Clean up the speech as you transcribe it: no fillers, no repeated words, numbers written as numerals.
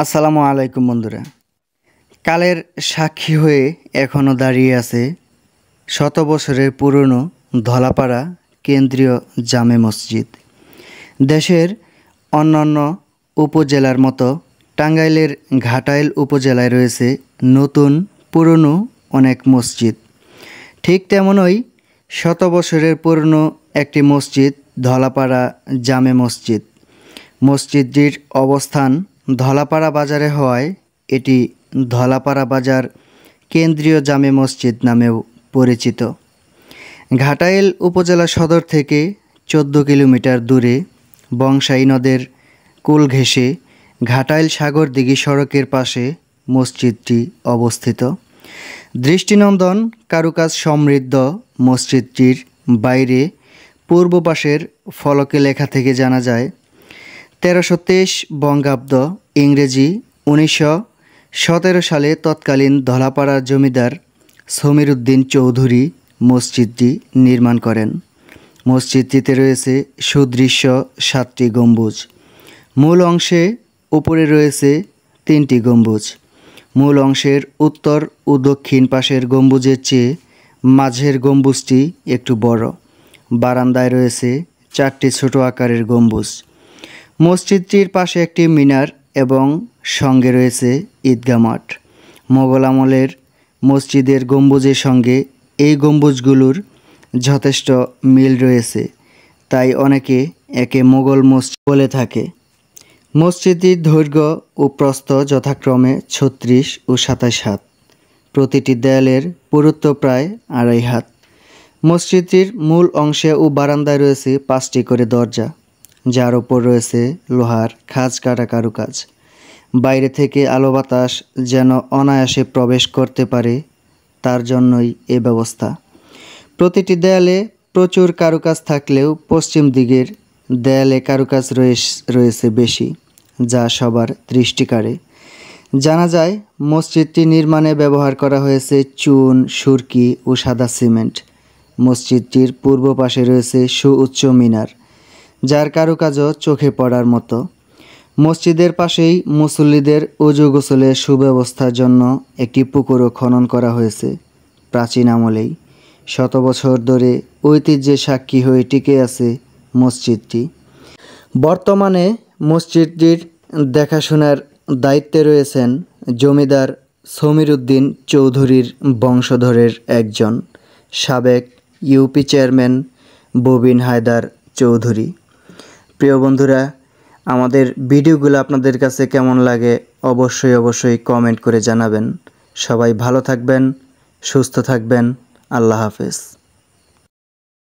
আসসালামু আলাইকুম বন্ধুরা। কালের সাক্ষী হয়ে এখনও দাঁড়িয়ে আছে শত বছরের পুরনো ধলাপাড়া কেন্দ্রীয় জামে মসজিদ। দেশের অন্যান্য উপজেলার মতো টাঙ্গাইলের ঘাটাইল উপজেলায় রয়েছে নতুন পুরনো অনেক মসজিদ। ঠিক তেমনই শত বছরের পুরনো একটি মসজিদ ধলাপাড়া জামে মসজিদ। মসজিদটির অবস্থান ধলাপাড়া বাজারে হওয়ায় এটি ধলাপাড়া বাজার কেন্দ্রীয় জামে মসজিদ নামেও পরিচিত। ঘাটাইল উপজেলা সদর থেকে 14 কিলোমিটার দূরে বংশাই নদের কূল ঘেঁষে ঘাটাইল সাগরদিঘি সড়কের পাশে মসজিদটি অবস্থিত। দৃষ্টিনন্দন কারুকাজ সমৃদ্ধ মসজিদটির বাইরে পূর্ব পাশের ফলকে লেখা থেকে জানা যায় 1323 বঙ্গাব্দ ইংরেজি 1917 সালে তৎকালীন ধলাপাড়ার জমিদার সমীর উদ্দিন চৌধুরী মসজিদটি নির্মাণ করেন। মসজিদটিতে রয়েছে সুদৃশ্য 7টি গম্বুজ। মূল অংশে উপরে রয়েছে 3টি গম্বুজ। মূল অংশের উত্তর ও দক্ষিণ পাশের গম্বুজের চেয়ে মাঝের গম্বুজটি একটু বড়। বারান্দায় রয়েছে 4টি ছোট আকারের গম্বুজ। মসজিদটির পাশে একটি মিনার এবং সঙ্গে রয়েছে ঈদগাহ মাঠ। মোগল আমলের মসজিদের গম্বুজের সঙ্গে এই গম্বুজগুলোর যথেষ্ট মিল রয়েছে, তাই অনেকে একে মোগল মসজিদ বলে থাকে। মসজিদটির দৈর্ঘ্য ও প্রস্থ যথাক্রমে 36 ও 27 হাত। প্রতিটি দেয়ালের পুরুত্ব প্রায় 2.5 হাত। মসজিদটির মূল অংশে ও বারান্দায় রয়েছে 5টি করে দরজা, যার ওপর রয়েছে লোহার খাঁজ কাটা কারুকাজ। বাইরে থেকে আলো বাতাস যেন অনায়াসে প্রবেশ করতে পারে, তার জন্যই এ ব্যবস্থা। প্রতিটি দেয়ালে প্রচুর কারুকাজ থাকলেও পশ্চিম দিকের দেয়ালে কারুকাজ রয়েছে বেশি, যা সবার দৃষ্টি কাড়ে। জানা যায় মসজিদটি নির্মাণে ব্যবহার করা হয়েছে চুন, সুরকি ও সাদা সিমেন্ট। মসজিদটির পূর্ব পাশে রয়েছে সুউচ্চ মিনার, যার কারুকাজও চোখে পড়ার মতো। মসজিদের পাশেই মুসল্লিদের ওযু গোসলের সুব্যবস্থার জন্য একটি পুকুরও খনন করা হয়েছে। প্রাচীন আমলেই শত বছর ধরে ঐতিহ্যের সাক্ষী হয়ে টিকে আছে মসজিদটি। বর্তমানে মসজিদটির দেখাশোনার দায়িত্বে রয়েছেন জমিদার সমীর উদ্দিন চৌধুরীর বংশধরের একজন, সাবেক ইউপি চেয়ারম্যান ববিন হায়দার চৌধুরী। প্রিয় বন্ধুরা, আমাদের ভিডিওগুলো আপনাদের কাছে কেমন লাগে অবশ্যই কমেন্ট করে জানাবেন। সবাই ভালো থাকবেন, সুস্থ থাকবেন। আল্লাহ হাফেজ।